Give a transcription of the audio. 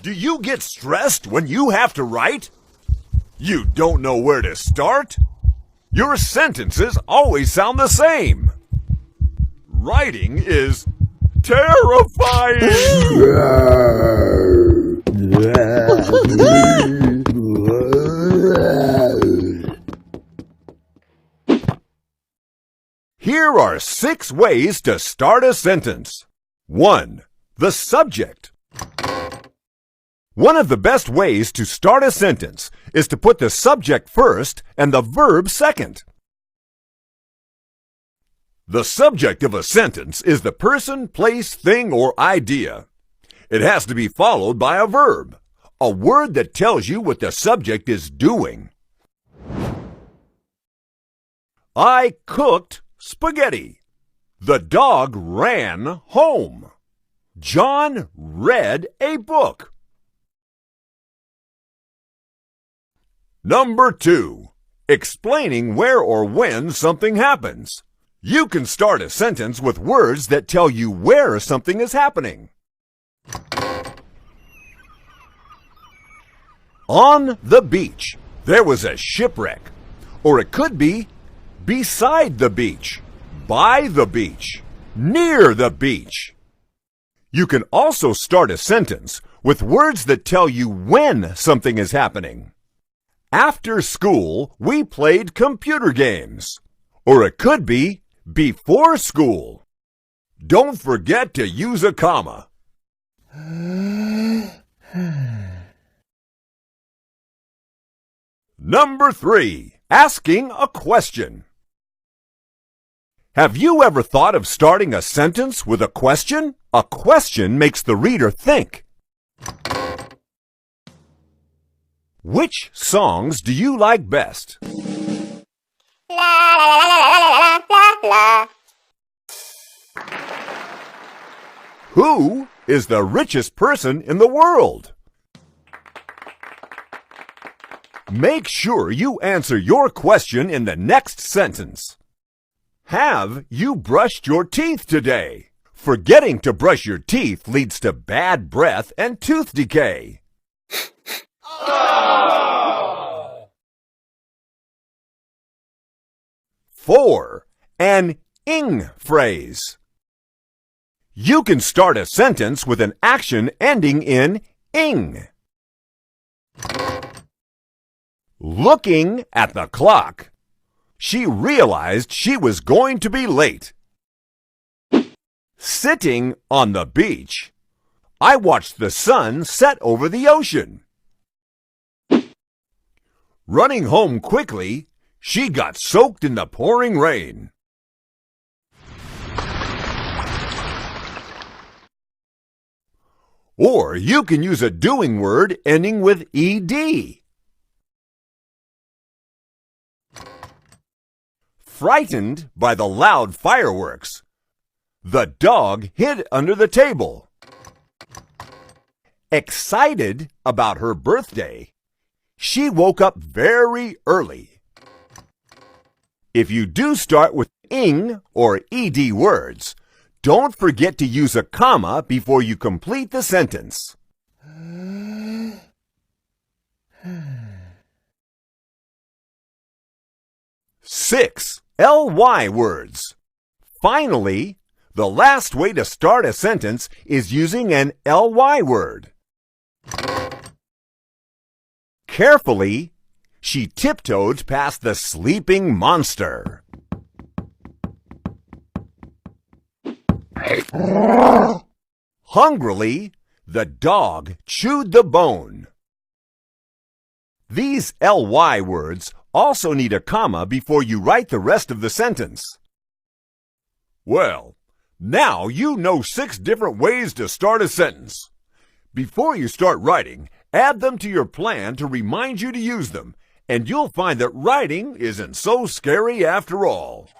Do you get stressed when you have to write? You don't know where to start? Your sentences always sound the same. Writing is terrifying. Here are 6 ways to start a sentence. 1. The subject. One of the best ways to start a sentence is to put the subject first and the verb second. The subject of a sentence is the person, place, thing, or idea. It has to be followed by a verb, a word that tells you what the subject is doing. I cooked spaghetti. The dog ran home. John read a book. Number 2. Explaining where or when something happens. You can start a sentence with words that tell you where something is happening. On the beach, there was a shipwreck. Or it could be beside the beach, by the beach, near the beach. You can also start a sentence with words that tell you when something is happening. After school, we played computer games. Or it could be before school. Don't forget to use a comma. Number 3. Asking a question. Have you ever thought of starting a sentence with a question? A question makes the reader think. Which songs do you like best? Who is the richest person in the world? Make sure you answer your question in the next sentence. Have you brushed your teeth today? Forgetting to brush your teeth leads to bad breath and tooth decay. 4. An ing phrase. You can start a sentence with an action ending in ing. Looking at the clock, she realized she was going to be late. Sitting on the beach, I watched the sun set over the ocean. Running home quickly, she got soaked in the pouring rain. Or you can use a doing word ending with ed. Frightened by the loud fireworks, the dog hid under the table. Excited about her birthday, she woke up very early. If you do start with ing or ed words, don't forget to use a comma before you complete the sentence. 6. ly words. Finally, the last way to start a sentence is using an ly word. Carefully, she tiptoed past the sleeping monster. Hungrily, the dog chewed the bone. These ly words also need a comma before you write the rest of the sentence. Well, now you know 6 different ways to start a sentence. Before you start writing, add them to your plan to remind you to use them, and you'll find that writing isn't so scary after all.